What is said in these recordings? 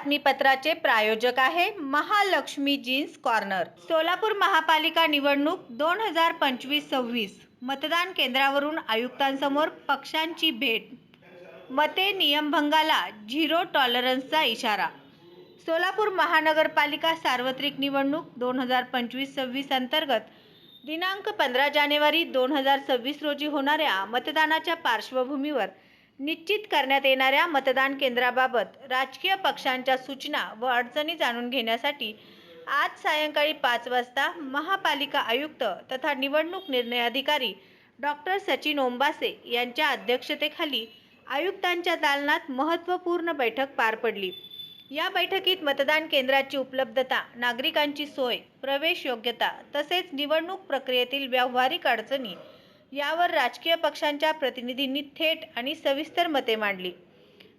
बातमीपत्राचे प्रायोजक आहे Mahalakshmi jeans corner. Solapur महापालिका निवडणूक 2025-26 मतदान केंद्रावरून आयुक्तांसमोर पक्षांची भेट। मते नियमभंगाला झिरो टॉलरन्सचा इशारा। सोलापूर महानगरपालिका सार्वत्रिक निवडणूक 2025-26 अंतर्गत दिनांक 15 जानेवारी 2026 रोजी होणाऱ्या मतदानाच्या पार्श्वभूमीवर निश्चित करण्यात येणाऱ्या मतदान केंद्राबाबत राजकीय पक्षांच्या सूचना व अडचणी जाणून घेण्यासाठी आज सायंकाळी 5 वाजता महापालिका आयुक्त तथा निवडणूक निर्णय अधिकारी डॉक्टर सचिन ओंबासे यांच्या अध्यक्षतेखाली आयुक्तांच्या दालनात महत्त्वपूर्ण बैठक पार पडली। या बैठकीत मतदान केंद्राची उपलब्धता, नागरिकांची सोय, प्रवेश योग्यता तसेच निवडणूक प्रक्रियेतील व्यावहारिक अडचणी यावर राजकीय पक्षांच्या प्रतिनिधींनी थेट आणि सविस्तर मते मांडली।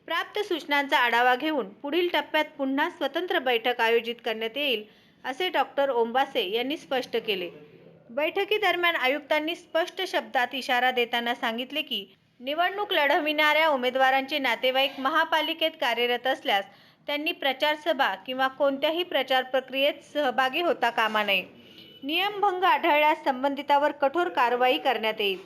प्राप्त सूचनांचा आढावा घेऊन पुढील टप्प्यात पुन्हा स्वतंत्र बैठक आयोजित करण्यात येईल असे डॉक्टर ओंबासे यांनी स्पष्ट केले। बैठकीदरम्यान आयुक्तांनी स्पष्ट शब्दात इशारा देताना सांगितले की निवडणूक लढविणाऱ्या उमेदवारांचे नातेवाईक महापालिकेत कार्यरत असल्यास त्यांनी प्रचार सभा किंवा कोणत्याही प्रचार प्रक्रियेत सहभागी होता कामा नये। नियमभंग आढळल्यास संबंधितावर कठोर कारवाई करण्यात येईल।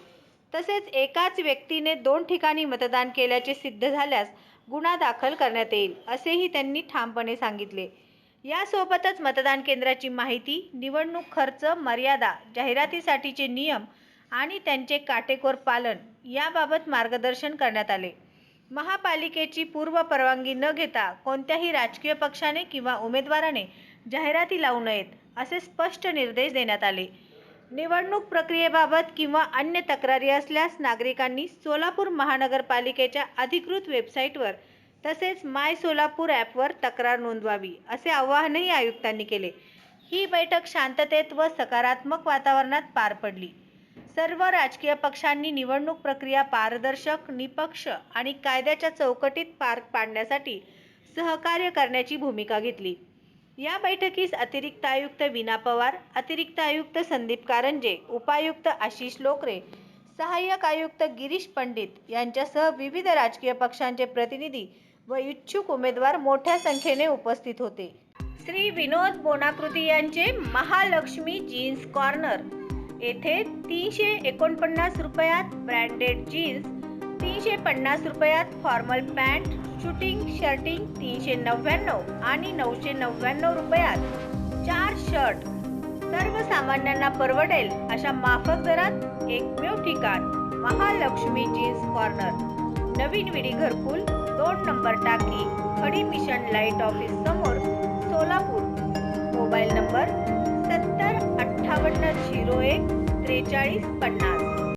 तसेच एकाच व्यक्तीने 2 ठिकाणी मतदान केल्याचे सिद्ध झाल्यास गुन्हा दाखल करण्यात येईल असेही त्यांनी ठामपणे सांगितले। यासोबतच मतदान केंद्राची माहिती, निवडणूक खर्च मर्यादा, जाहिरातीसाठीचे नियम आणि त्यांचे काटेकोर पालन याबाबत मार्गदर्शन करण्यात आले। महापालिकेची पूर्व परवानगी न घेता कोणत्याही राजकीय पक्षाने किंवा उमेदवाराने जाहिराती लावू नयेत असे स्पष्ट निर्देश देण्यात आले। निवडणूक प्रक्रियेबाबत किंवा अन्य तक्रारी असल्यास नागरिकांनी सोलापूर महानगरपालिकेच्या अधिकृत वेबसाईटवर तसेच माय सोलापूर ॲपवर तक्रार नोंदवावी असे आवाहनही आयुक्तांनी केले। ही बैठक शांततेत व सकारात्मक वातावरणात पार पडली। सर्व राजकीय पक्षांनी निवडणूक प्रक्रिया पारदर्शक, निपक्ष आणि कायद्याच्या चौकटीत पार पाडण्यासाठी सहकार्य करण्याची भूमिका घेतली। या बैठकीस अतिरिक्त आयुक्त वीणा पवार, अतिरिक्त आयुक्त संदीप कारंजे, उपायुक्त आशिष लोकरे, सहाय्यक आयुक्त गिरीश पंडित यांच्यासह विविध राजकीय पक्षांचे प्रतिनिधी व इच्छुक उमेदवार मोठ्या संख्येने उपस्थित होते। श्री विनोद बोनाकृती यांचे महालक्ष्मी जीन्स कॉर्नर येथे 349 रुपयात ब्रँडेड जीन्स, 350 रुपयात फॉर्मल पॅन्ट, शूटिंग शर्टिंग 399 आणि 999 रुपयात 4 शर्ट सर्वसामान्यांना परवडेल अशा माफक दरात एकमेव ठिकाण महालक्ष्मी जीन्स कॉर्नर, नवीन विडी घरकुल, 2 नंबर टाकी, खडी मिशन लाईट ऑफिस समोर, सोलापूर। Mobile number 70 58 01 43 50।